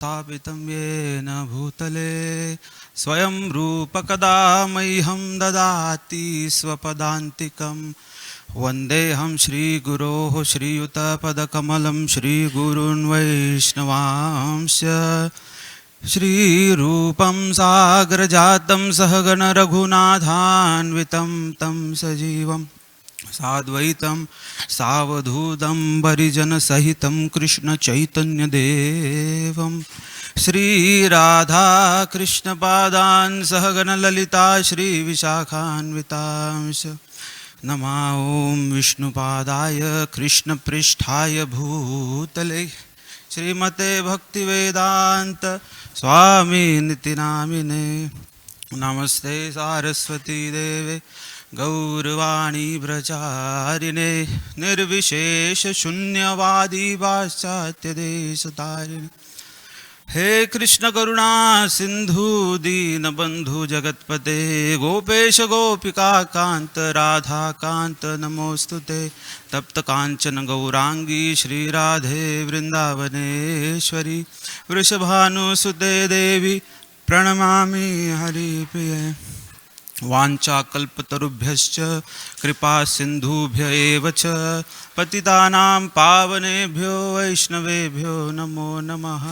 स्थापितं येन भूतले स्वयं रूपकदा मह्यं ददाति स्वपदान्तिकं वन्देऽहं श्रीगुरोः श्रीयुतपदकमलं श्रीगुरून् वैष्णवांश्च श्रीरूपं सागरजातं सहगण रघुनाथान्वितं तं सजीवं साद्वैतं सावधूतं परिजनसहितं कृष्णचैतन्यदेवं श्रीराधाकृष्णपादान् सहगण ललिता श्रीविशाखान्वितांश्च नमो ॐ विष्णुपादाय कृष्णपृष्ठाय भूतले श्रीमते भक्तिवेदांत स्वामिनिति नामिने नमस्ते सारस्वती देवे गौरवाणी प्रचारिणे निर्विशेष शून्यवादी पाश्चात्यदेशतारिणे हे कृष्ण करुणा सिंधु दीनबंधु जगतपते गोपेश गोपिका कांत राधा कांत नमोस्तुते तप्त कांचन गौरांगी श्री राधे वृंदावनेश्वरी वृषभानुसुते देवी प्रणमामि हरिप्रिये वाञ्छाकल्पतरुभ्यश्च कृपा सिन्धुभ्य एव च पतितानां पावनेभ्यो वैष्णवेभ्यो नमो नमः।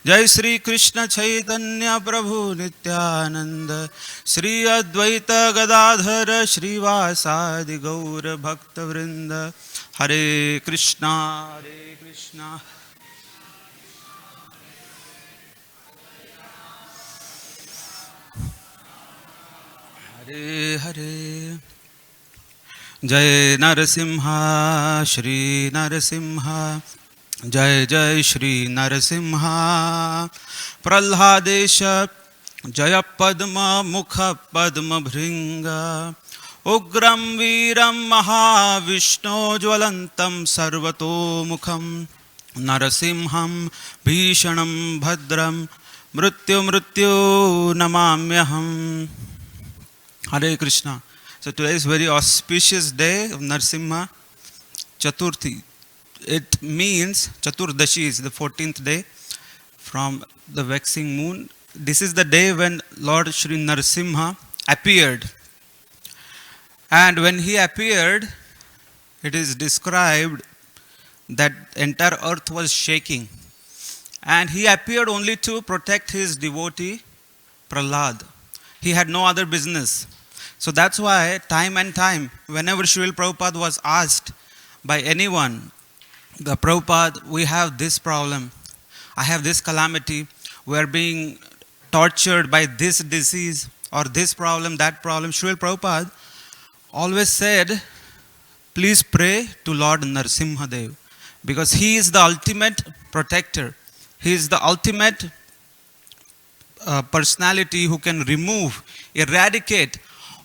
जय श्री कृष्ण चैतन्य प्रभु नित्यानंद श्री अद्वैत गदाधर श्रीवासादि गौर भक्तवृंद हरे कृष्णा हरे हरे। जय नरसिंहा श्री नरसिंहा जय जय श्री नरसिंहा प्रह्लादेश जय पद्म मुख पद्म भृंग उग्रं वीरं महाविष्णो ज्वलन्तं सर्वतोमुखं नरसिंहं भीषणं भद्रं मृत्यु नमाम्यहम्। Hare Krishna. So today is very auspicious day of Nrsimha Chaturthi. It means Caturdasi is the 14th day from the waxing moon. This is the day when Lord Shri Nrsimha appeared. And when he appeared, it is described that entire earth was shaking. And he appeared only to protect his devotee Prahlad. He had no other business. So that's why time and time, whenever Srila Prabhupada was asked by anyone, the Prabhupada, we have this problem, I have this calamity, we are being tortured by this disease or this problem, that problem, Srila Prabhupada always said, please pray to Lord Nrsimha Dev, because he is the ultimate protector. He is the ultimate personality who can remove, eradicate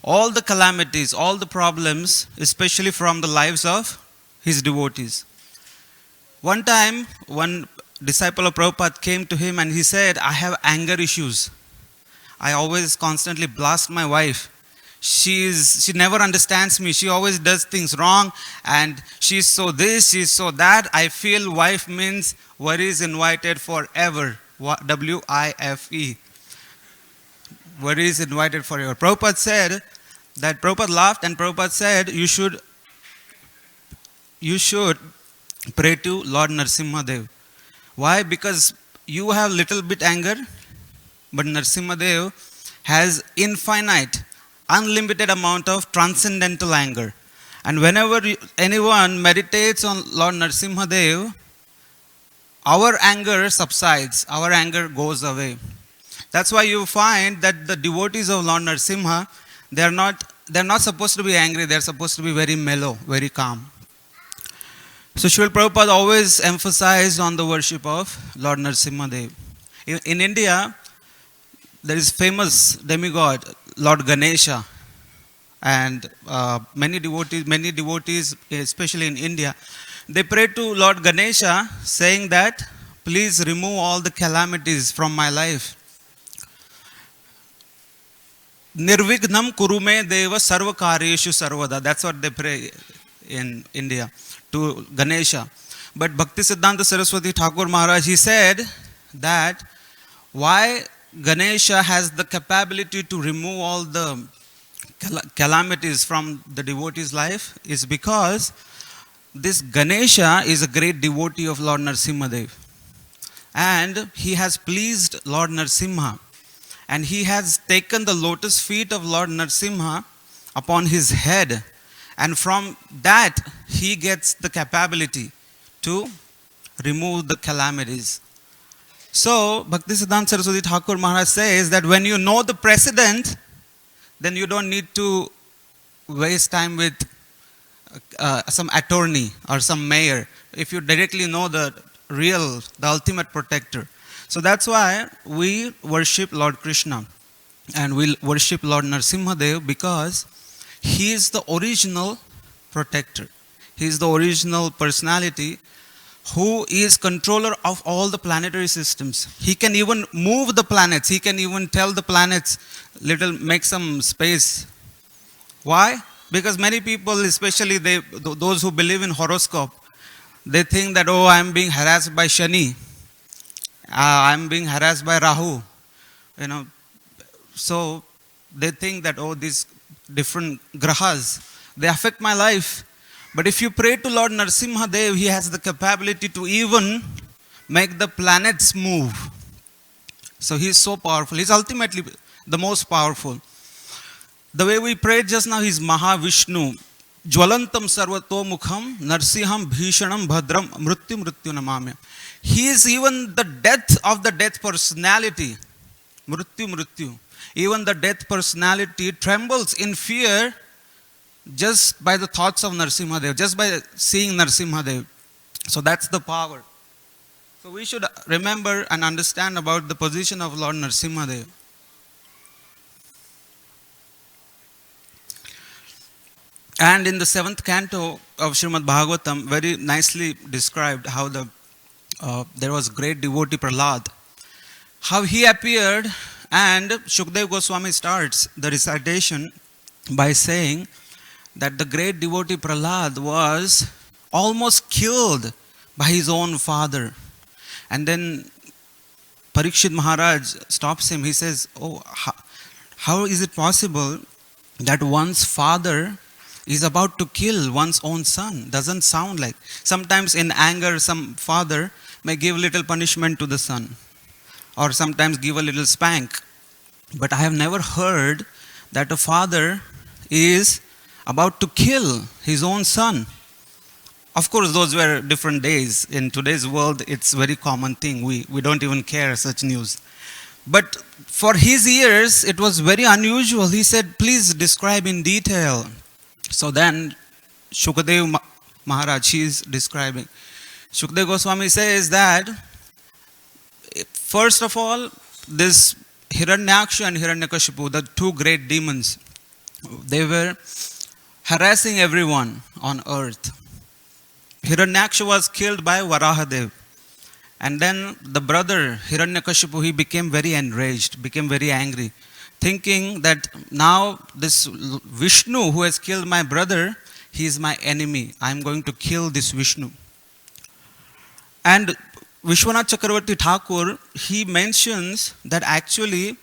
all the calamities, all the problems, especially from the lives of his devotees. One time, one disciple of Prabhupada came to him and he said, I have anger issues. I always constantly blast my wife. She never understands me. She always does things wrong and she's so this, she's so that. I feel wife means worries invited forever. W-I-F-E. Worries invited forever. Prabhupada said that Prabhupada laughed and Prabhupada said, you should pray to Lord Nrsimha Dev. Why? Because you have little bit anger, but Nrsimha Dev has infinite, unlimited amount of transcendental anger. And whenever anyone meditates on Lord Nrsimha Dev, our anger subsides, our anger goes away. That's why you find that the devotees of Lord Nrsimha, they're not supposed to be angry, they're supposed to be very mellow, very calm. So Srila Prabhupada always emphasized on the worship of Lord Nrsimha Dev. In India, there is famous demigod, Lord Ganesha. And many devotees, especially in India, they pray to Lord Ganesha saying that, please remove all the calamities from my life. Nirvignam kurume deva sarvakaryeshu sarvada. That's what they pray in India to Ganesha. But Bhakti Siddhanta Saraswati Thakur Maharaj, he said that Why Ganesha has the capability to remove all the calamities from the devotee's life is because this Ganesha is a great devotee of Lord Nrsimha Dev, and he has pleased Lord Nrsimha, and he has taken the lotus feet of Lord Nrsimha upon his head, and from that he gets the capability to remove the calamities. So Bhaktisiddhanta Saraswati Thakur Maharaj says that when you know the precedent, then you don't need to waste time with some attorney or some mayor if you directly know the ultimate protector. So that's why we worship Lord Krishna and we worship Lord Nrsimha Dev, because he is the original protector. He is the original personality who is controller of all the planetary systems. He can even move the planets. He can even tell the planets, make some space. Why? Because many people, especially those who believe in horoscope, they think that, oh, I'm being harassed by Shani. I'm being harassed by Rahu. So they think that, oh, these different grahas, they affect my life. But if you pray to Lord Nrsimha Dev, he has the capability to even make the planets move. So he is so powerful. He is ultimately the most powerful. The way we prayed just now, he is Mahavishnu. Jwalantam sarvato mukham narsiham bhishanam bhadram mrityu mrityu namamya. He is even the death of the death personality. Mrityu mrityu. Even the death personality trembles in fear just by the thoughts of Nrsimha Dev, just by seeing Nrsimha Dev. So that's the power. So we should remember and understand about the position of Lord Nrsimha Dev. And in the 7th canto of Srimad Bhagavatam, very nicely described how there was great devotee Prahlad, how he appeared, and Shukdev Goswami starts the recitation by saying that the great devotee Prahlad was almost killed by his own father. And then Parikshit Maharaj stops him. He says, oh, how is it possible that one's father is about to kill one's own son? Doesn't sound like. Sometimes in anger, some father may give little punishment to the son, or sometimes give a little spank. But I have never heard that a father is about to kill his own son. Of course, those were different days. In today's world, it's a very common thing. We don't even care such news. But for his ears, it was very unusual. He said, please describe in detail. So then, Shukadev Maharaj, he is describing. Shukadev Goswami says that, first of all, this Hiranyaksha and Hiranyakashipu, the two great demons, they were harassing everyone on earth. Hiranyaksha was killed by Varahadev. And then the brother Hiranyakashipu, he became very enraged, became very angry, thinking that now this Vishnu who has killed my brother, he is my enemy. I am going to kill this Vishnu. And Vishwanath Chakravarti Thakur, he mentions that actually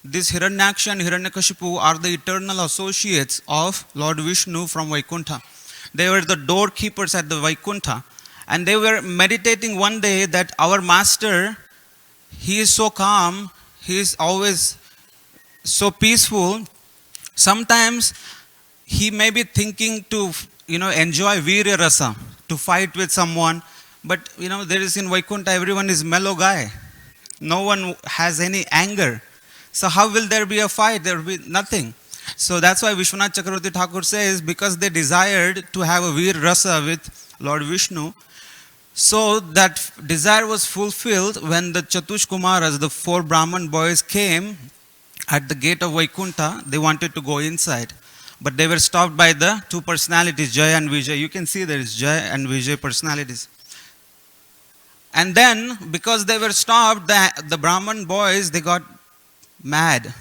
this Hiranyaksha and Hiranyakashipu are the eternal associates of Lord Vishnu from Vaikuntha. They were the doorkeepers at the Vaikuntha. And they were meditating one day that our master, he is so calm, he is always so peaceful. Sometimes he may be thinking to, enjoy Virya Rasa, to fight with someone. But, there is in Vaikuntha, everyone is mellow guy. No one has any anger. So how will there be a fight? There will be nothing. So that's why Vishwanath Chakravarti Thakur says, because they desired to have a Vir Rasa with Lord Vishnu, so that desire was fulfilled when the Chatush Kumaras, the 4 Brahman boys, came at the gate of Vaikuntha. They wanted to go inside, but they were stopped by the 2 personalities, Jaya and Vijay. You can see there is Jaya and Vijay personalities. And then, because they were stopped, the Brahman boys, they got mad.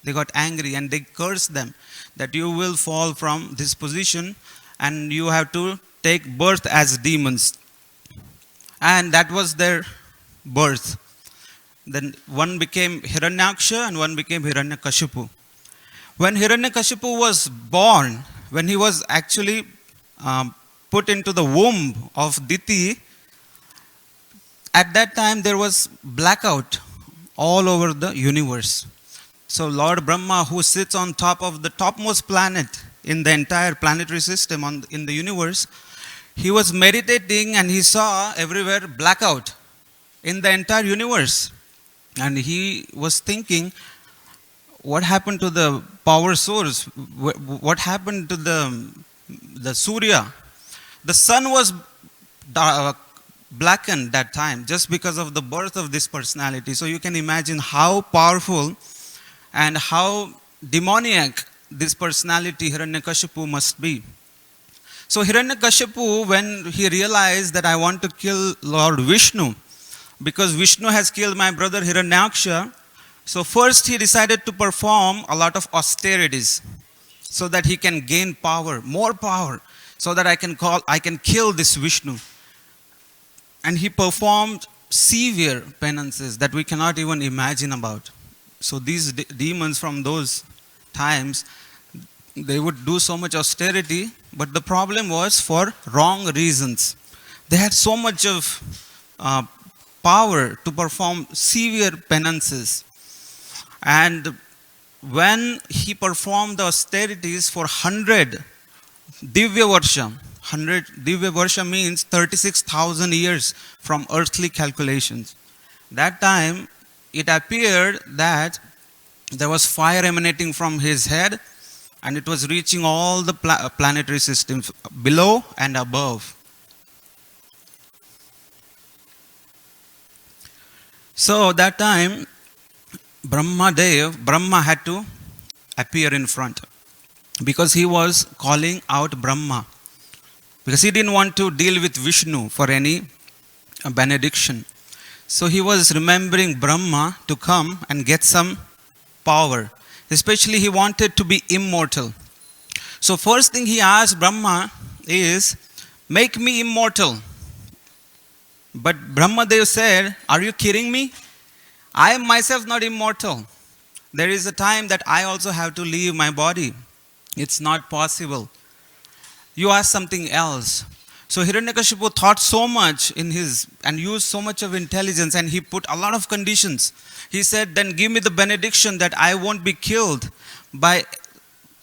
They got angry and they cursed them that you will fall from this position and you have to take birth as demons. And that was their birth. Then one became Hiranyaksha and one became Hiranyakashipu. When Hiranyakashipu was born, when he was actually put into the womb of Diti, at that time there was blackout all over the universe. So Lord Brahma, who sits on top of the topmost planet in the entire planetary system in the universe, he was meditating and he saw everywhere blackout in the entire universe. And he was thinking, what happened to the power source? What happened to the Surya? The sun was blackened that time just because of the birth of this personality. So you can imagine how powerful and how demoniac this personality Hiranyakashipu must be. So Hiranyakashipu, when he realized that I want to kill Lord Vishnu, because Vishnu has killed my brother Hiranyaksha, so first he decided to perform a lot of austerities so that he can gain power, more power, so that I can kill this Vishnu. And he performed severe penances that we cannot even imagine about. So these demons from those times, they would do so much austerity, but the problem was for wrong reasons. They had so much of power to perform severe penances. And when he performed the austerities for 100 Divya Varsha, 100 Divya Varsha means 36,000 years from earthly calculations. That time, it appeared that there was fire emanating from his head and it was reaching all the planetary systems below and above. So that time, Brahma had to appear in front because he was calling out Brahma, because he didn't want to deal with Vishnu for any benediction. So he was remembering Brahma to come and get some power. Especially he wanted to be immortal. So first thing he asked Brahma is, make me immortal. But Brahmadev said, are you kidding me? I am myself not immortal. There is a time that I also have to leave my body. It's not possible. You ask something else. So Hiranyakashipu thought so much and used so much of intelligence, and he put a lot of conditions. He said, then give me the benediction that I won't be killed by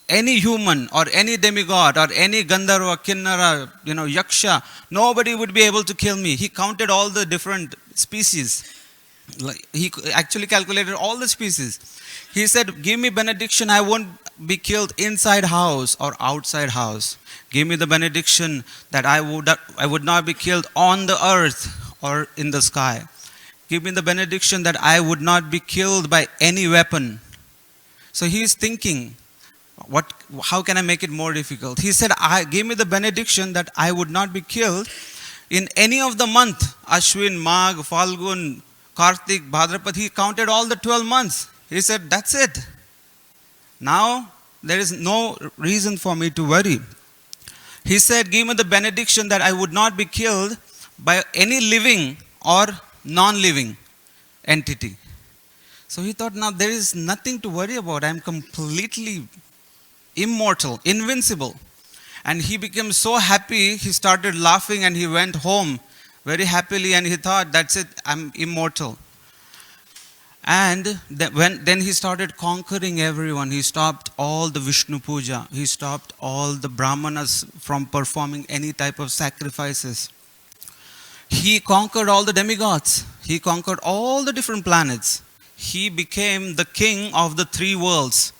any human or any demigod or any Gandharva, Kinnara, Yaksha. Nobody would be able to kill me. He counted all the different species. He actually calculated all the species. He said, give me benediction, I won't be killed inside house or outside house. Give me the benediction that I would not be killed on the earth or in the sky. Give me the benediction that I would not be killed by any weapon. So he is thinking, how can I make it more difficult? He said, give me the benediction that I would not be killed in any of the month. Ashwin, Magh, Falgun, Kartik, Bhadrapad. He counted all the 12 months. He said, that's it. Now there is no reason for me to worry. He said, give me the benediction that I would not be killed by any living or non-living entity. So he thought, now there is nothing to worry about. I am completely immortal, invincible. And he became so happy, he started laughing and he went home very happily, and he thought, that's it, I'm immortal. And then he started conquering everyone. He stopped all the Vishnu Puja. He stopped all the Brahmanas from performing any type of sacrifices. He conquered all the demigods. He conquered all the different planets. He became the king of the three worlds.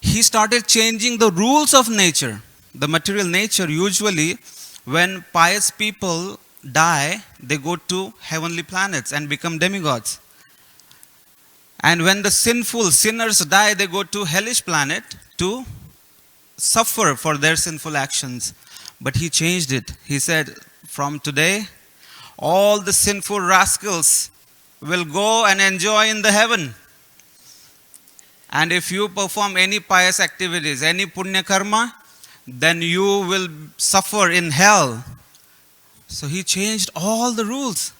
He started changing the rules of nature. The material nature, usually when pious people die, they go to heavenly planets and become demigods. And when the sinners die, they go to hellish planet to suffer for their sinful actions. But he changed it. He said, from today, all the sinful rascals will go and enjoy in the heaven. And if you perform any pious activities, any punya karma, then you will suffer in hell. So he changed all the rules.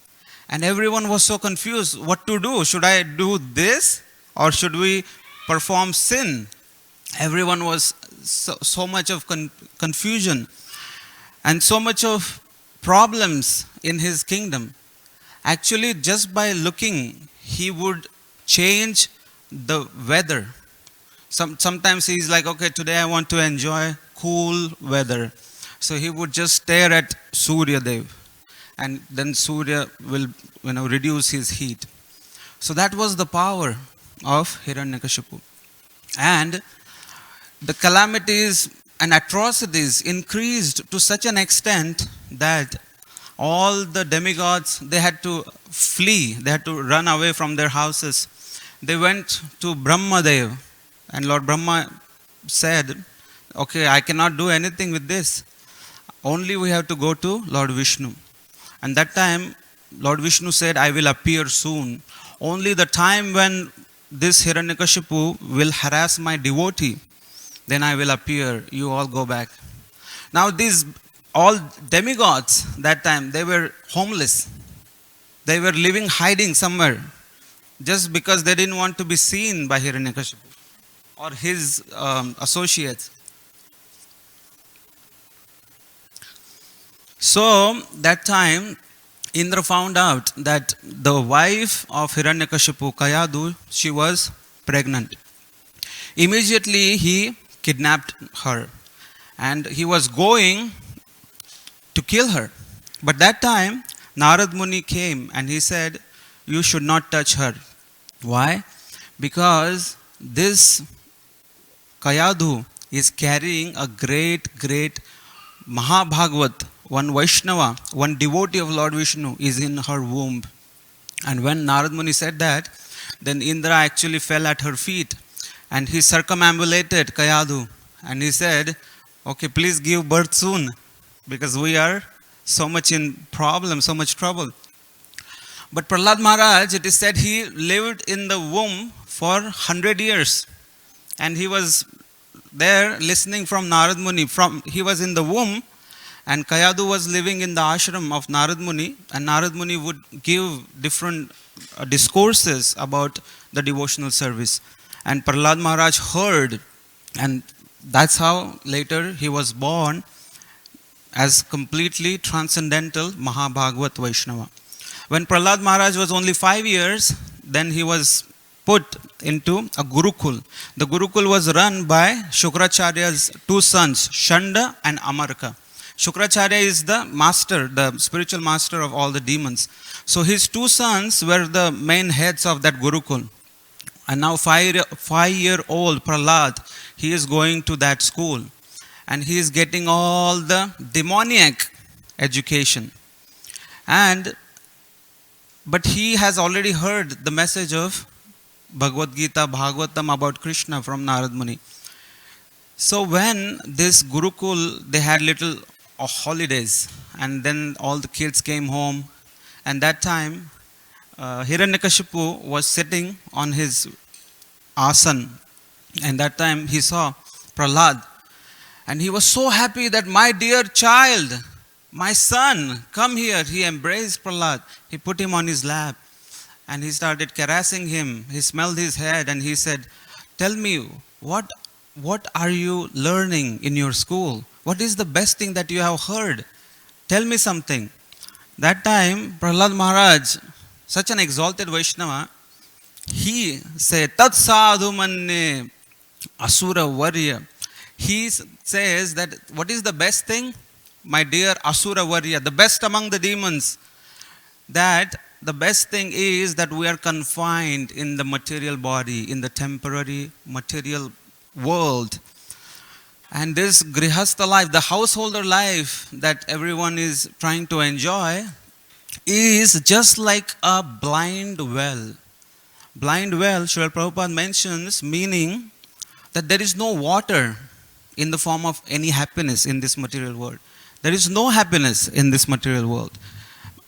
And everyone was so confused what to do. Should I do this or should we perform sin? Everyone was so much of confusion and so much of problems in his kingdom. Actually, just by looking, he would change the weather. Sometimes he's like, okay, today I want to enjoy cool weather. So he would just stare at Surya Dev, and then Surya will reduce his heat. So that was the power of Hiranyakashipu. And the calamities and atrocities increased to such an extent that all the demigods, they had to flee, they had to run away from their houses. They went to Brahmadev, and Lord Brahma said, okay, I cannot do anything with this. Only we have to go to Lord Vishnu. And that time, Lord Vishnu said, I will appear soon. Only the time when this Hiranyakashipu will harass my devotee, then I will appear. You all go back. Now these all demigods that time, they were homeless. They were living hiding somewhere just because they didn't want to be seen by Hiranyakashipu or his associates. So that time, Indra found out that the wife of Hiranyakashipu, Kayadu, she was pregnant. Immediately he kidnapped her and he was going to kill her. But that time, Narad Muni came and he said, you should not touch her. Why? Because this Kayadu is carrying a great Mahabhagavat, one Vaishnava, one devotee of Lord Vishnu is in her womb. And when Narad Muni said that, then Indra actually fell at her feet and he circumambulated Kayadu and he said, okay, please give birth soon because we are so much in problem, so much trouble. But Prahlad Maharaj, it is said he lived in the womb for 100 years and he was there listening from Narad Muni. He was in the womb and Kayadu was living in the ashram of Narad Muni, and Narad Muni would give different discourses about the devotional service. And Prahlad Maharaj heard, and that's how later he was born as completely transcendental Mahabhagavat Vaishnava. When Prahlad Maharaj was only 5 years, then he was put into a Gurukul. The Gurukul was run by Shukracharya's two sons, Shanda and Amarka. Shukracharya is the master, the spiritual master of all the demons. So his two sons were the main heads of that Gurukul. And now 5-year-old Prahlad, he is going to that school. And he is getting all the demoniac education. But he has already heard the message of Bhagavad Gita, Bhagavatam about Krishna from Narad Muni. So when this Gurukul, they had little holidays and then all the kids came home, and that time Hiranyakashipu was sitting on his asan, and that time he saw Prahlad and he was so happy that my dear child, my son, come here. He embraced Prahlad, he put him on his lap and he started caressing him. He smelled his head and he said, tell me, what are you learning in your school? What is the best thing that you have heard? Tell me something. That time, Prahlad Maharaj, such an exalted Vaishnava, he said, Tat sadhu manne asura varya. He says that what is the best thing? My dear asura varya, the best among the demons, that the best thing is that we are confined in the material body, in the temporary material world. And this grihastha life, the householder life that everyone is trying to enjoy, is just like a blind well. Blind well, Srila Prabhupada mentions, meaning that there is no water in the form of any happiness in this material world. There is no happiness in this material world.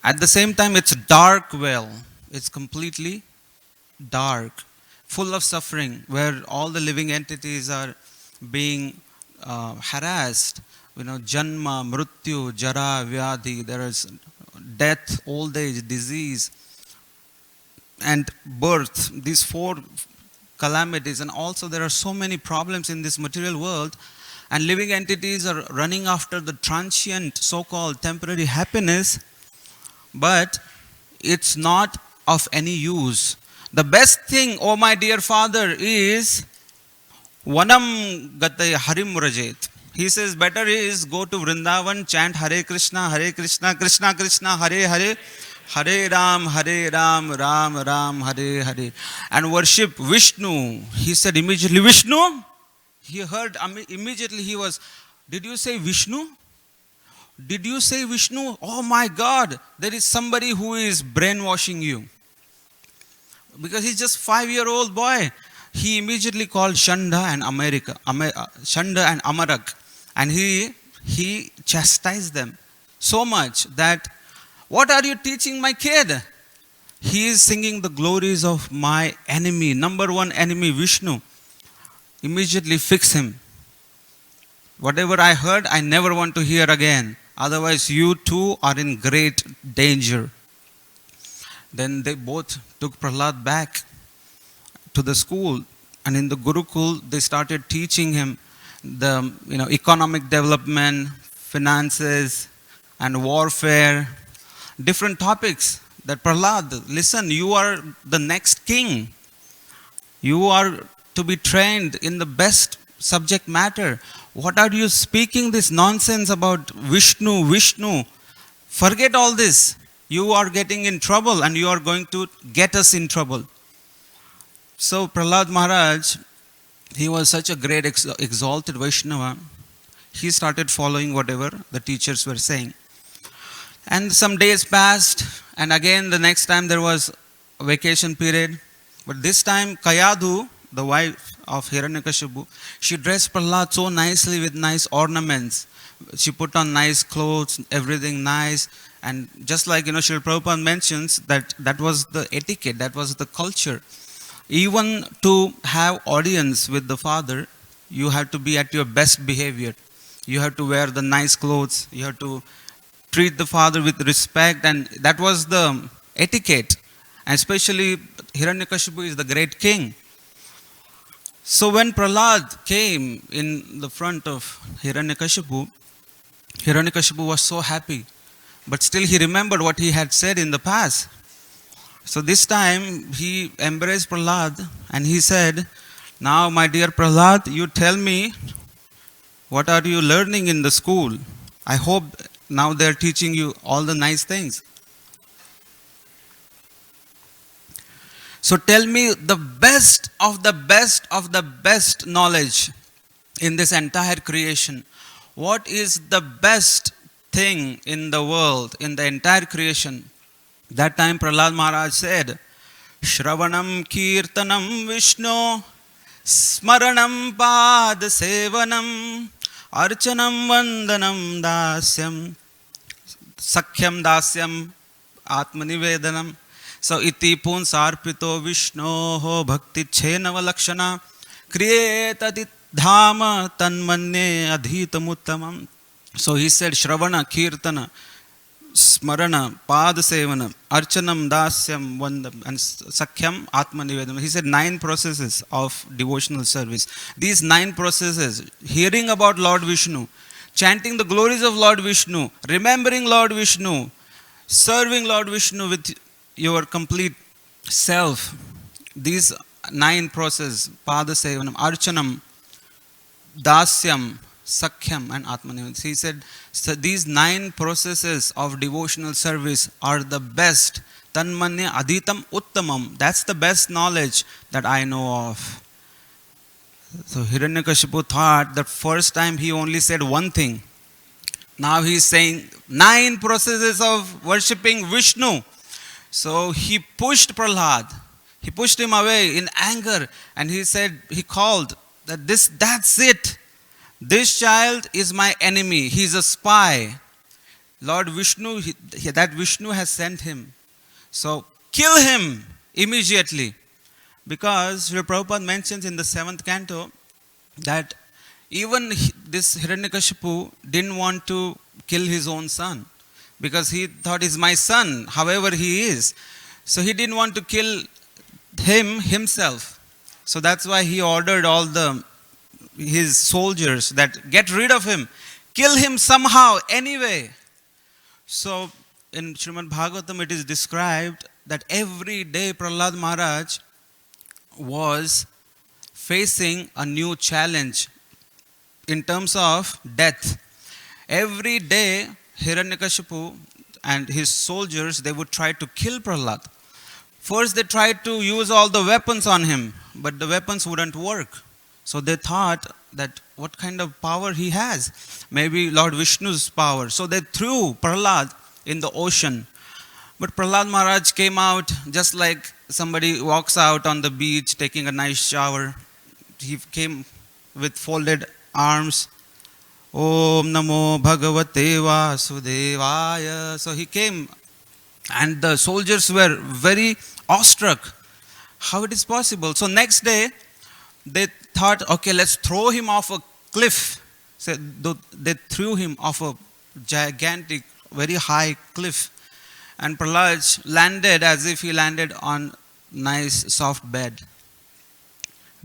At the same time, it's dark well. It's completely dark, full of suffering, where all the living entities are being harassed. Janma, Mrityu, Jara, Vyadhi. There is death, old age, disease, and birth, these four calamities, and also there are so many problems in this material world, and living entities are running after the transient, so-called temporary happiness, but it's not of any use. The best thing, oh my dear father, is Vanam Gatay Harim Rajet. He says, better is go to Vrindavan, chant Hare Krishna, Krishna Krishna, Hare Hare, Hare Ram, Ram Ram, Hare Hare, and worship Vishnu. He said immediately, Vishnu? He heard immediately, he was, did you say Vishnu? Did you say Vishnu? Oh my God, there is somebody who is brainwashing you. Because he's just 5-year-old boy. He immediately called Shanda and Shanda and Amarak. And he chastised them so much that, what are you teaching my kid? He is singing the glories of my enemy, number one enemy, Vishnu. Immediately fix him. Whatever I heard, I never want to hear again. Otherwise, you too are in great danger. Then they both took Prahlad back to the school, and in the Gurukul, they started teaching him the economic development, finances, and warfare, different topics. That Prahlad, listen, you are the next king. You are to be trained in the best subject matter. What are you speaking this nonsense about Vishnu? Forget all this. You are getting in trouble and you are going to get us in trouble. So Prahlad Maharaj, he was such a great exalted Vaishnava. He started following whatever the teachers were saying. And some days passed, and again the next time there was a vacation period. But this time Kayadu, the wife of Hiranyakashipu, she dressed Prahlad so nicely with nice ornaments. She put on nice clothes, everything nice. And just like, Srila Prabhupada mentions, that was the etiquette, that was the culture. Even to have audience with the father, you have to be at your best behavior. You have to wear the nice clothes. You have to treat the father with respect. And that was the etiquette. And especially Hiranyakashipu is the great king. So when Prahlad came in the front of Hiranyakashipu was so happy. But still he remembered what he had said in the past. So this time he embraced Prahlad and he said, now my dear Prahlad, you tell me, what are you learning in the school? I hope now they are teaching you all the nice things. So tell me the best of the best of the best knowledge in this entire creation. What is the best thing in the world, in the entire creation? That time Prahlad Maharaj said, Shravanam Kirtanam Vishnu, Smaranam Pad Sevanam, Archanam Vandanam Dasyam, Sakhyam Dasyam, Atmanivedanam. So iti punsarpito Vishnoho bhakti chenava lakshana kriyetati dhama tanmanye adhitamuttamam. So he said Shravana, Kirtana, Smarana, Padasevana, Archanam, Dasyam, Vandam, and Sakhyam, Atmanivedam. He said 9 processes of devotional service. These 9 processes, hearing about Lord Vishnu, chanting the glories of Lord Vishnu, remembering Lord Vishnu, serving Lord Vishnu with your complete self. These 9 processes, Padasevanam, Archanam, Dasyam, Sakhyam, and Atmanivedam. He said, so these 9 processes of devotional service are the best. Tanmanya adhitam uttamam. That's the best knowledge that I know of. So Hiranyakashipu thought that first time he only said one thing. Now he is saying 9 processes of worshipping Vishnu. So he pushed Prahlad. He pushed him away in anger. And he said, he called that that's it. This child is my enemy. He is a spy. Lord Vishnu, that Vishnu has sent him. So kill him immediately. Because Srila Prabhupada mentions in the 7th canto that even this Hiranyakashipu didn't want to kill his own son. because he thought he's my son, however he is. So he didn't want to kill him himself. So that's why he ordered all his soldiers that get rid of him, kill him somehow, anyway. So in Srimad Bhagavatam it is described that every day Prahlad Maharaj was facing a new challenge in terms of death. Every day Hiranyakashipu and his soldiers, they would try to kill Prahlad. First they tried to use all the weapons on him, but the weapons wouldn't work. So they thought that what kind of power he has? Maybe Lord Vishnu's power. So they threw Prahlad in the ocean. But Prahlad Maharaj came out just like somebody walks out on the beach taking a nice shower. He came with folded arms. Om Namo Bhagavate Vasudevaya. So he came, and the soldiers were very awestruck. How it is possible? So next day, they thought, okay, let's throw him off a cliff. So they threw him off a gigantic, very high cliff. And Prahlad landed as if he landed on nice soft bed.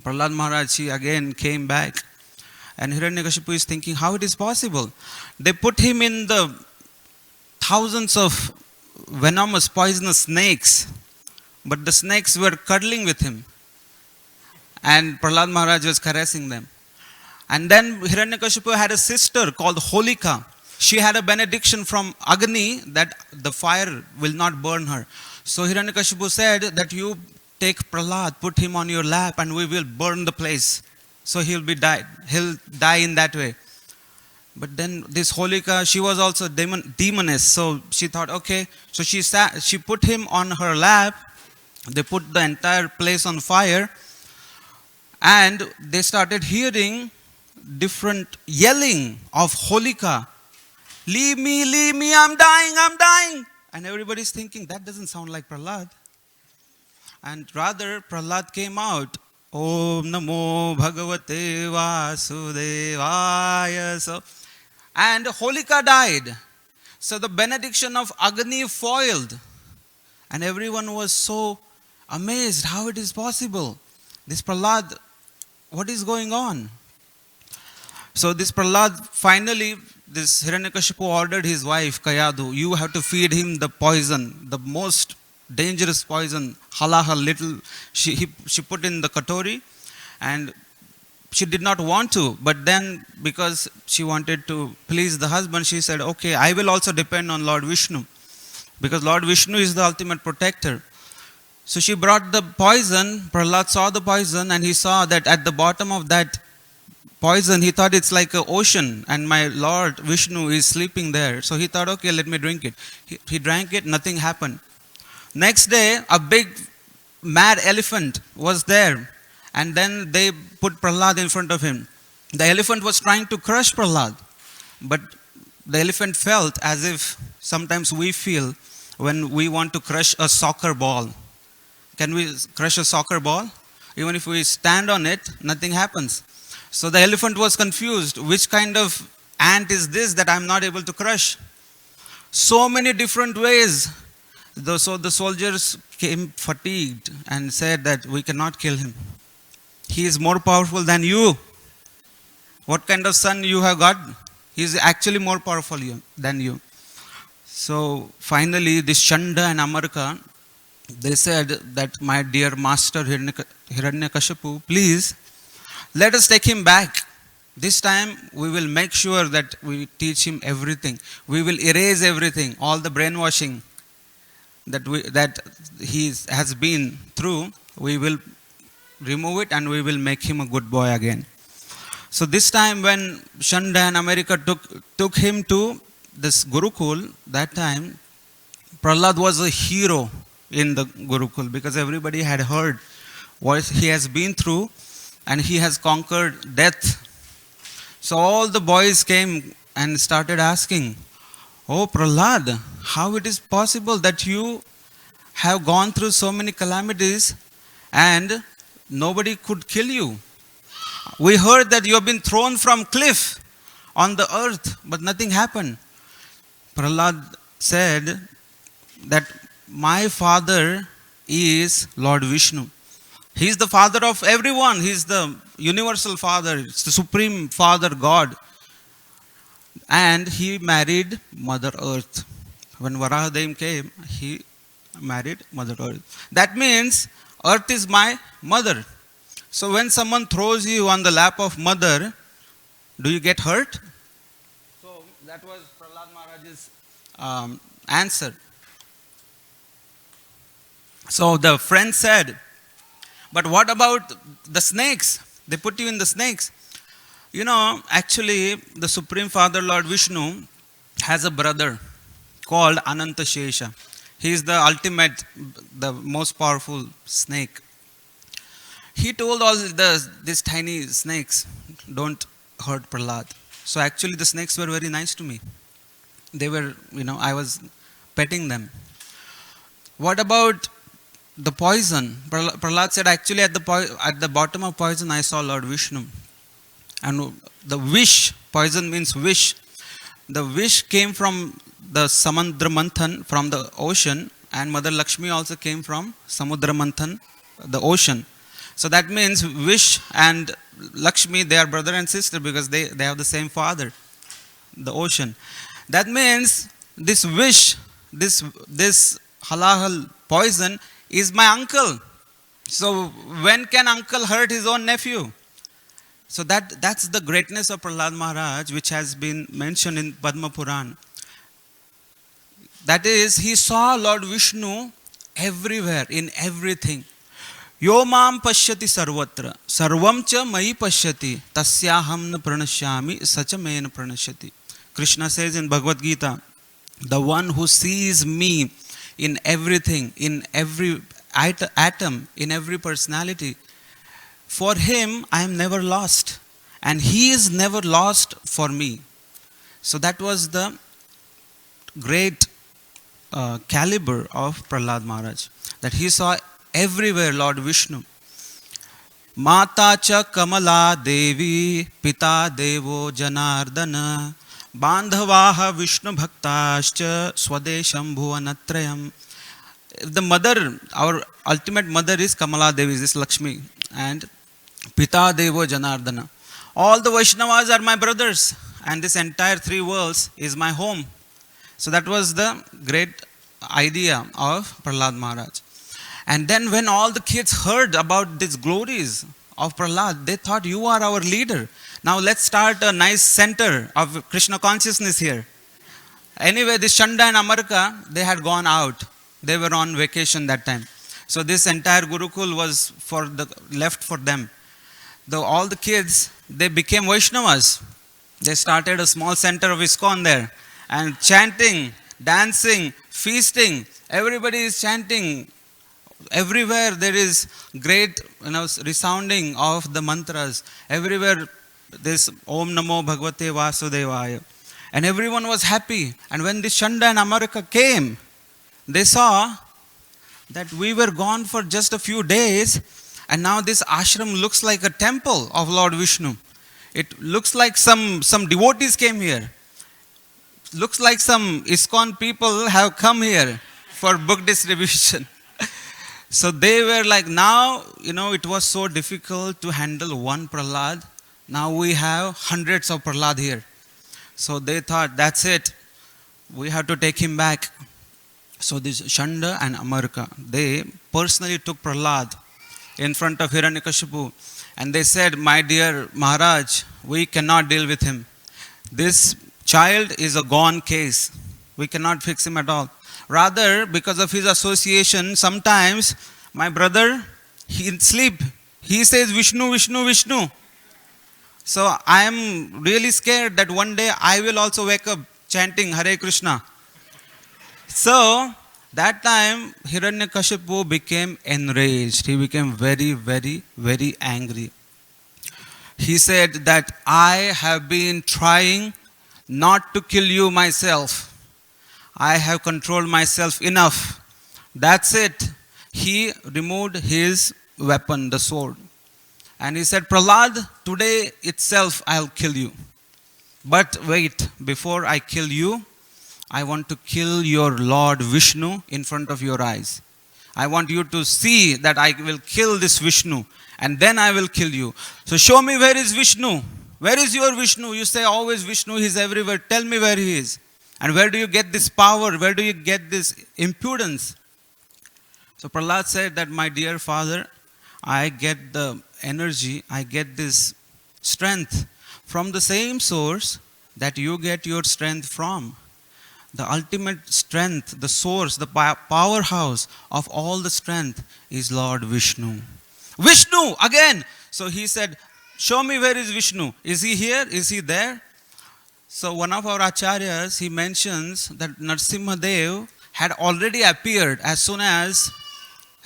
Prahlad Maharaj, he again came back. And Hiranyakashipu is thinking how it is possible. They put him in the thousands of venomous, poisonous snakes. But the snakes were cuddling with him. And Prahlad Maharaj was caressing them. And then Hiranyakashipu had a sister called Holika. She had a benediction from Agni that the fire will not burn her. So Hiranyakashipu said that you take Prahlad, put him on your lap, and we will burn the place. So he'll die in that way. But then this Holika, she was also demoness. So she thought, okay. So she put him on her lap. They put the entire place on fire. And they started hearing different yelling of Holika. Leave me, I'm dying. And everybody's thinking, that doesn't sound like Prahlad. And rather, Prahlad came out. Om Namo Bhagavate Vasudevaya. So, and Holika died. So the benediction of Agni foiled. And everyone was so amazed how it is possible. This Prahlad, what is going on? So this Prahlad, finally, this Hiranyakashipu ordered his wife, Kayadu, you have to feed him the poison, the most dangerous poison, halaha, little. She put in the katori, and she did not want to. But then, because she wanted to please the husband, she said, okay, I will also depend on Lord Vishnu. Because Lord Vishnu is the ultimate protector. So she brought the poison. Prahlad saw the poison, and he saw that at the bottom of that poison, he thought it's like an ocean, and my Lord Vishnu is sleeping there. So he thought, okay, let me drink it. He drank it, nothing happened. Next day, a big mad elephant was there, and then they put Prahlad in front of him. The elephant was trying to crush Prahlad, but the elephant felt as if sometimes we feel when we want to crush a soccer ball. Can we crush a soccer ball? Even if we stand on it, nothing happens. So the elephant was confused. Which kind of ant is this that I'm not able to crush? So many different ways. So the soldiers came fatigued and said that we cannot kill him. He is more powerful than you. What kind of son you have got? He is actually more powerful than you. So finally, this Chanda and Amarka, they said that my dear master Hiranyakashipu, please, let us take him back. This time we will make sure that we teach him everything. We will erase everything, all the brainwashing that he has been through. We will remove it and we will make him a good boy again. So this time when Chanda and America took him to this Gurukul, that time Prahlad was a hero in the Gurukul because everybody had heard what he has been through and he has conquered death. So all the boys came and started asking, oh Prahlad, how it is possible that you have gone through so many calamities and nobody could kill you? We heard that you have been thrown from cliff on the earth, but nothing happened. Prahlad said that my father is Lord Vishnu. He is the father of everyone. He is the universal father. It's the supreme father God. And he married Mother Earth. When Varahadev came, he married Mother Earth. That means Earth is my mother. So when someone throws you on the lap of mother, do you get hurt? So that was Prahlad Maharaj's answer. So the friend said, but what about the snakes? They put you in the snakes. You know, actually, the Supreme Father Lord Vishnu has a brother called Ananta Shesha. He is the ultimate, the most powerful snake. He told all these tiny snakes, don't hurt Prahlad. So actually the snakes were very nice to me. They were, I was petting them. What about the poison? Prahlad said, actually at the bottom of poison I saw Lord Vishnu. And the wish, poison means wish. The wish came from the Samudra Manthan, from the ocean, and Mother Lakshmi also came from Samudra Manthan, the ocean. So that means Wish and Lakshmi, they are brother and sister because they have the same father, the ocean. That means this wish, this halal poison is my uncle. So when can uncle hurt his own nephew? So that's the greatness of Prahlad Maharaj, which has been mentioned in Padma Puran. That is, he saw Lord Vishnu everywhere, in everything. Yo mam pashyati sarvatra, sarvam cha mai pashyati, tasyaham na pranashyami, sacha me na pranashyati. Krishna says in Bhagavad Gita, the one who sees me in everything, in every atom, in every personality, for him I am never lost, and he is never lost for me. So that was the great caliber of Prahlad Maharaj, that he saw everywhere Lord Vishnu. Mata cha Kamala Devi, Pita Devo Janardana, Bandhavaha Vishnu Bhaktascha, Swadesham Bhuvanatrayam. The mother, our ultimate mother is Kamala Devi, is Lakshmi, and Pita Devo Janardana. All the Vaishnavas are my brothers, and this entire three worlds is my home. So that was the great idea of Prahlad Maharaj. And then when all the kids heard about these glories of Prahlad, they thought, you are our leader. Now let's start a nice center of Krishna consciousness here. Anyway, this Chanda and Amarka, they had gone out. They were on vacation that time. So this entire Gurukul was left for them. All the kids, they became Vaishnavas. They started a small center of ISKCON there. And chanting, dancing, feasting. Everybody is chanting. Everywhere there is great resounding of the mantras. Everywhere this Om Namo Bhagavate Vasudevaya. And everyone was happy. And when this Chanda and Amarka came, they saw that we were gone for just a few days, and now this ashram looks like a temple of Lord Vishnu. It looks like some devotees came here. Looks like some ISKCON people have come here for book distribution. So they were like, now, it was so difficult to handle one Prahlad. Now we have hundreds of Prahlad here. So they thought, that's it. We have to take him back. So this Chanda and Amarka, they personally took Prahlad in front of Hiranyakashipu. And they said, my dear Maharaj, we cannot deal with him. This child is a gone case. We cannot fix him at all. Rather, because of his association, sometimes my brother, in sleep, he says Vishnu, Vishnu, Vishnu. So I am really scared that one day I will also wake up chanting Hare Krishna. So that time Hiranyakashipu became enraged. He became very, very, very angry. He said that I have been trying not to kill you myself. I have controlled myself enough. That's it. He removed his weapon, the sword. And he said, Prahlad, today itself I'll kill you. But wait, before I kill you, I want to kill your Lord Vishnu in front of your eyes. I want you to see that I will kill this Vishnu and then I will kill you. So show me where is Vishnu. Where is your Vishnu? You say always Vishnu, he is everywhere. Tell me where he is. And where do you get this power? Where do you get this impudence? So Prahlad said that, my dear father, I get the energy, I get this strength from the same source that you get your strength from. The ultimate strength, the source, the powerhouse of all the strength is Lord Vishnu. Vishnu again. So he said, show me where is Vishnu. Is he here? Is he there? So one of our acharyas, he mentions that Nrsimha Dev had already appeared as soon as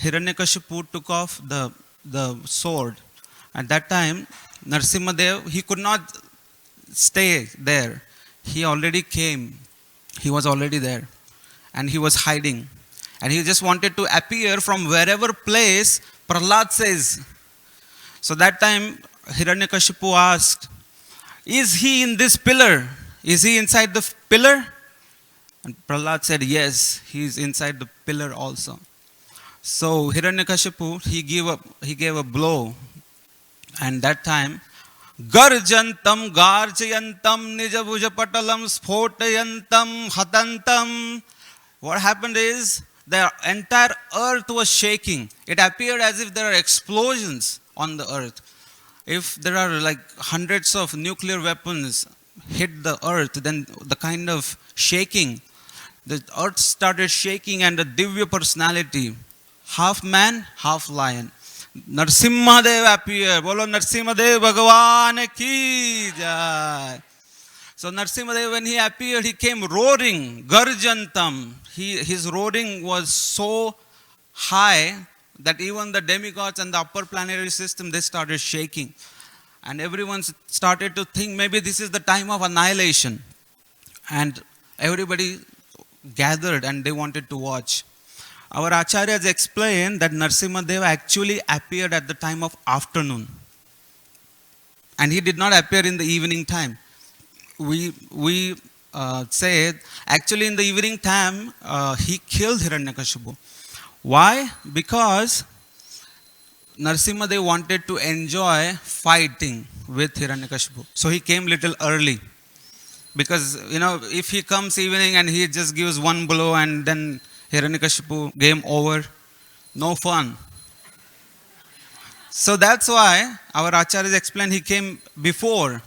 Hiranyakashipu took off the sword. At that time, Nrsimha Dev, he could not stay there. He already came. He was already there. And he was hiding. And he just wanted to appear from wherever place Prahlad says. So that time, Hiranyakashipu asked, is he in this pillar? Is he inside the pillar? And Prahlad said, yes, he is inside the pillar also. So Hiranyakashipu, he gave a blow. And that time, Garjantam, Garjayantam, Nijabhujapatalam, Sphotayantam, Hatantam. What happened is, the entire earth was shaking. It appeared as if there are explosions on the earth. If there are like hundreds of nuclear weapons hit the earth, then the kind of shaking, the earth started shaking, and the Divya personality, half man, half lion, Nrsimha Dev appeared. Bolo Nrsimha Dev Bhagwan ki jai. So Nrsimha Dev, when he appeared, he came roaring, Garjantam. His roaring was so high that even the demigods and the upper planetary system, they started shaking. And everyone started to think maybe this is the time of annihilation. And everybody gathered and they wanted to watch. Our acharyas explain that Nrsimha Dev actually appeared at the time of afternoon. And he did not appear in the evening time. We say actually in the evening time he killed Hiranyakashipu. Why? Because Nrsimha Dev wanted to enjoy fighting with Hiranyakashipu. So he came little early. Because, if he comes evening and he just gives one blow and then Hiranyakashipu, game over, no fun. So that's why our acharyas explain he came before.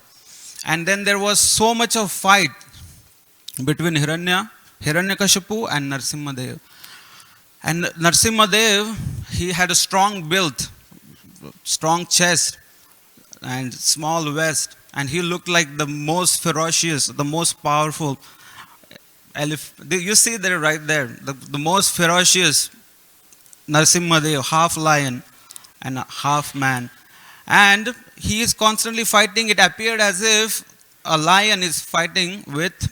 And then there was so much of fight between Hiranyakashipu and Nrsimha Dev. And Nrsimha Dev, he had a strong build, strong chest and small waist. And he looked like the most ferocious, the most powerful elephant. You see there right there, the most ferocious Nrsimha Dev, half lion and half man. And he is constantly fighting. It appeared as if a lion is fighting with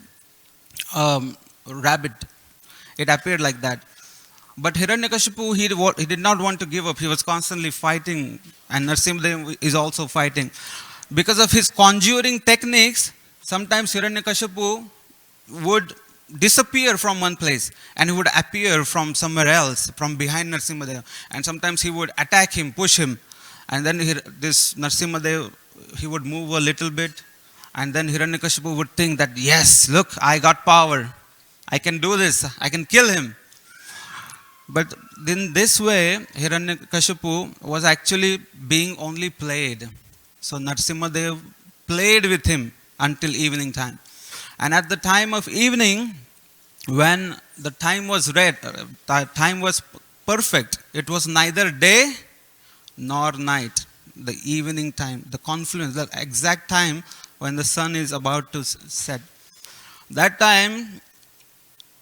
a rabbit. It appeared like that. But Hiranyakashipu, he did not want to give up. He was constantly fighting. And Nrsimha Dev is also fighting. Because of his conjuring techniques, sometimes Hiranyakashipu would disappear from one place and he would appear from somewhere else, from behind Nrsimha Dev. And sometimes he would attack him, push him. And then this Nrsimha Dev, he would move a little bit. And then Hiranyakashipu would think that, yes, look, I got power. I can do this. I can kill him. But in this way, Hiranyakashipu was actually being only played. So Nrsimha Dev played with him until evening time. And at the time of evening, when the time was red, the time was perfect. It was neither day nor night. The evening time, the confluence, the exact time when the sun is about to set. That time,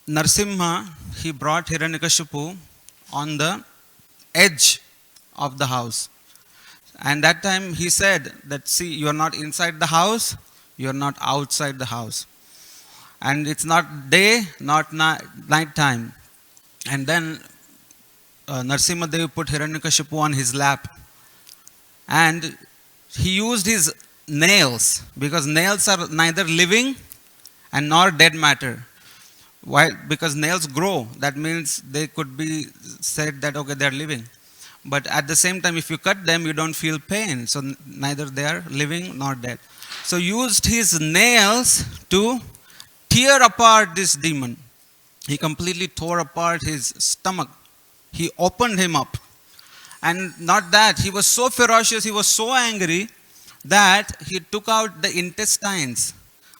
Nrsimha, he brought Hiranyakashipu on the edge of the house. And that time he said that, see, you are not inside the house, you are not outside the house. And it's not day, not night time. And then Nrsimha Dev put Hiranyakashipu on his lap. And he used his nails, because nails are neither living and nor dead matter. Why? Because nails grow. That means they could be said that, okay, they're living. But at the same time, if you cut them, you don't feel pain. So neither they are living nor dead. So used his nails to tear apart this demon. He completely tore apart his stomach. He opened him up. And not that, he was so ferocious, he was so angry that he took out the intestines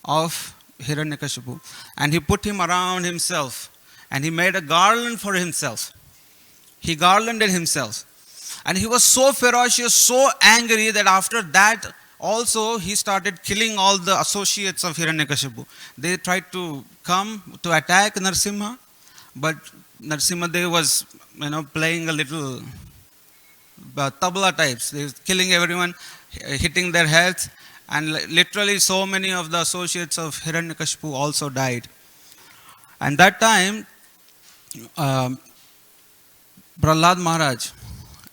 of Hiranyakashipu and he put him around himself and he made a garland for himself. He garlanded himself. And he was so ferocious, so angry that after that also he started killing all the associates of Hiranyakashipu. They tried to come to attack Nrsimha, but Nrsimha Dev was, playing a little tabla types. They were killing everyone, hitting their heads, and literally so many of the associates of Hiranyakashipu also died. And that time, Prahlad Maharaj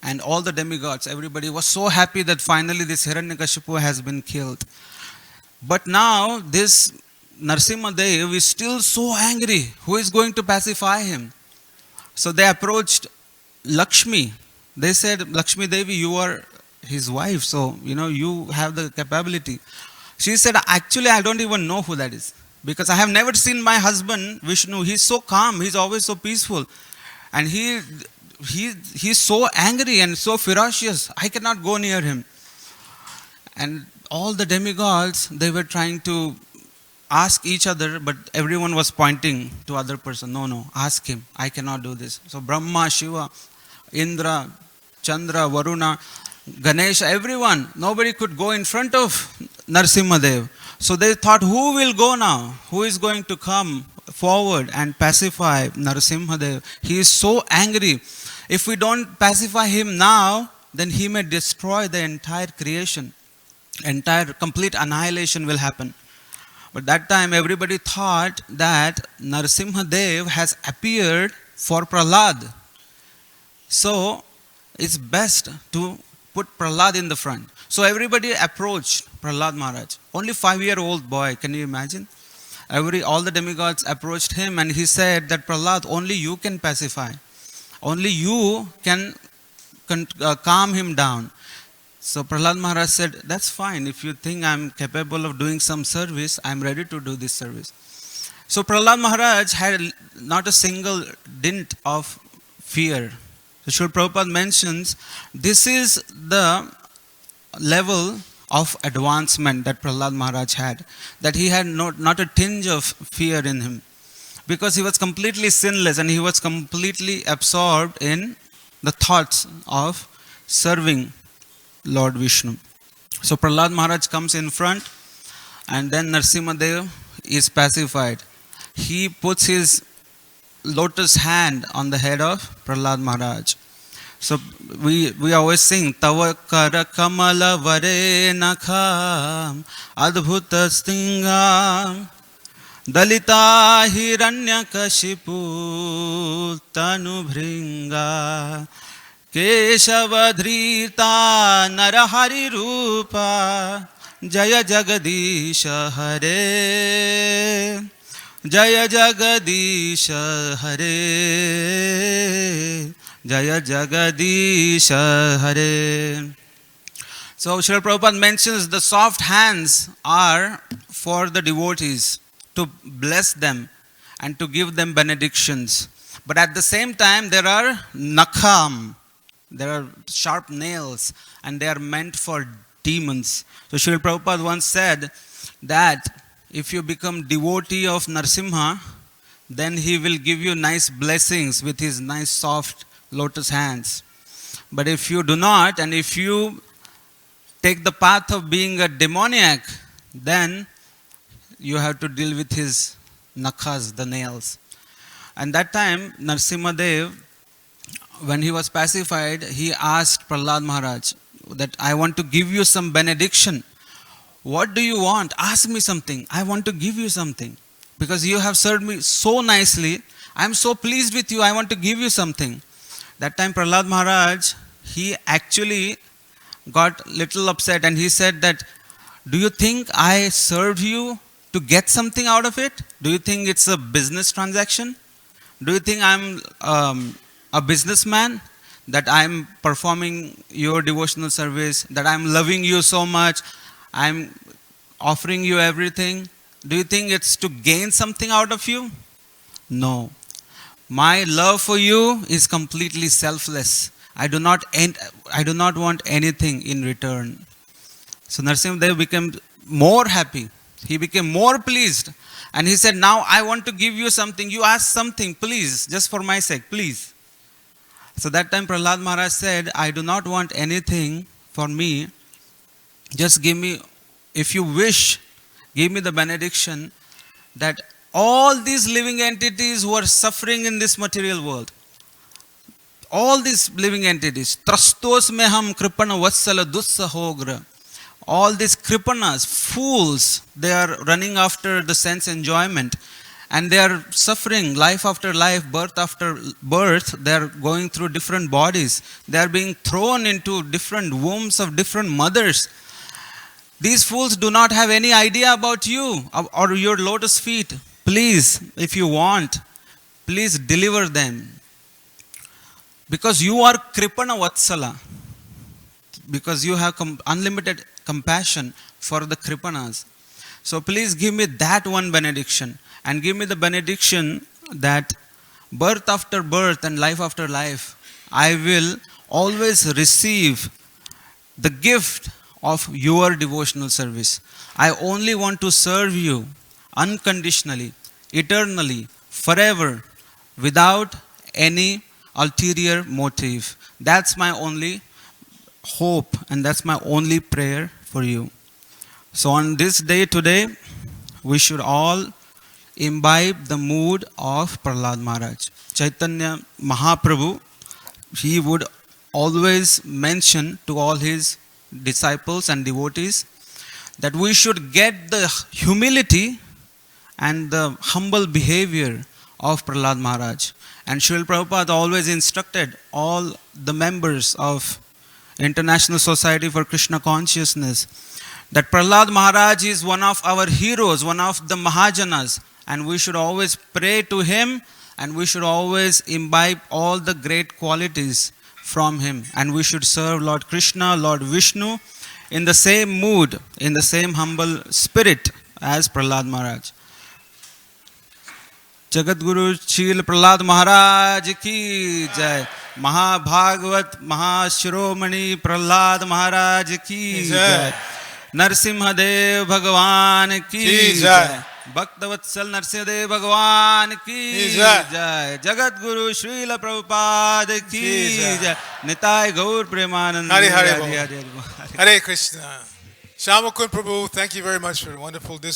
and all the demigods, everybody was so happy that finally this Hiranyakashipu has been killed. But now this Nrsimha Dev is still so angry. Who is going to pacify him? So they approached Lakshmi. They said, Lakshmi Devi, you are his wife, so you have the capability. She said, actually I don't even know who that is, because I have never seen my husband Vishnu. He's so calm, he's always so peaceful, and he's so angry and so ferocious. I cannot go near him. And all the demigods, they were trying to ask each other, but everyone was pointing to other person. No, ask him. I cannot do this. So Brahma, Shiva, Indra, Chandra, Varuna, Ganesha, everyone, nobody could go in front of Nrsimha Dev. So they thought, who will go now? Who is going to come forward and pacify Nrsimha Dev? He is so angry. If we don't pacify him now, then he may destroy the entire creation. Entire complete annihilation will happen. But that time everybody thought that Nrsimha Dev has appeared for Prahlad. So it's best to put Prahlad in the front. So everybody approached Prahlad Maharaj. Only 5-year-old boy, can you imagine? All the demigods approached him and he said that Prahlad, only you can pacify. Only you can calm him down. So Prahlad Maharaj said, that's fine. If you think I'm capable of doing some service, I'm ready to do this service. So Prahlad Maharaj had not a single dint of fear. So Srila Prabhupada mentions, this is the level of advancement that Prahlad Maharaj had. That he had not a tinge of fear in him. Because he was completely sinless and he was completely absorbed in the thoughts of serving Lord Vishnu. So Prahlad Maharaj comes in front and then Nrsimha Dev is pacified. He puts his lotus hand on the head of Prahlad Maharaj. So we always sing, Tava kara kamala vare nakham adbhuta stingam dalita hiranyakashipu tanu bhringa Keshavadhrita Narahari Rupa Jaya Jagadisha Hare Jaya Jagadisha Hare Jaya Jagadisha Hare. So Srila Prabhupada mentions the soft hands are for the devotees to bless them and to give them benedictions. But at the same time there are nakham. There are sharp nails and they are meant for demons. So Srila Prabhupada once said that if you become devotee of Nrsimha, then he will give you nice blessings with his nice soft lotus hands. But if you do not, and if you take the path of being a demoniac, then you have to deal with his nakhas, the nails. And that time, Nrsimha Dev, when he was pacified, he asked Prahlad Maharaj that I want to give you some benediction. What do you want? Ask me something. I want to give you something. Because you have served me so nicely. I am so pleased with you. I want to give you something. That time Prahlad Maharaj, he actually got little upset and he said that, do you think I served you to get something out of it? Do you think it's a business transaction? Do you think I'm a businessman? That I'm performing your devotional service, that I'm loving you so much, I'm offering you everything. Do you think it's to gain something out of you? No. My love for you is completely selfless. I do not want anything in return. So Nrsimha Dev became more happy. He became more pleased. And he said, now I want to give you something. You ask something, please, just for my sake, please. So that time Prahlad Maharaj said, I do not want anything for me. Just give me, if you wish, give me the benediction that all these living entities who are suffering in this material world, all these living entities, trastos meham kripana vatsala dussahogra, all these kripanas, fools, they are running after the sense enjoyment. And they are suffering life after life, birth after birth. They are going through different bodies. They are being thrown into different wombs of different mothers. These fools do not have any idea about you or your lotus feet. Please, if you want, please deliver them. Because you are Kripana Vatsala. Because you have unlimited compassion for the Kripanas. So please give me that one benediction. And give me the benediction that birth after birth and life after life, I will always receive the gift of your devotional service. I only want to serve you unconditionally, eternally, forever, without any ulterior motive. That's my only hope and that's my only prayer for you. So on this day today, we should all imbibe the mood of Prahlad Maharaj. Chaitanya Mahaprabhu, he would always mention to all his disciples and devotees that we should get the humility and the humble behavior of Prahlad Maharaj. And Srila Prabhupada always instructed all the members of International Society for Krishna Consciousness that Prahlad Maharaj is one of our heroes, one of the Mahajanas. And we should always pray to him and we should always imbibe all the great qualities from him. And we should serve Lord Krishna, Lord Vishnu in the same mood, in the same humble spirit as Prahlad Maharaj. Jagat Guru Shil Prahlad Maharaj ki jai. Mahabhagavat Mahashiromani Prahlad Maharaj ki jai. Nrsimha Dev Bhagavan ki jai. Bhaktavatsal Nrsimha Dev Bhagavan ki jai. Jagat Guru Srila Prabhupada ki jai. Nitai Gaur Premanand. Hare Krishna. Shyam Mukind Prabhu, thank you very much for a wonderful discourse.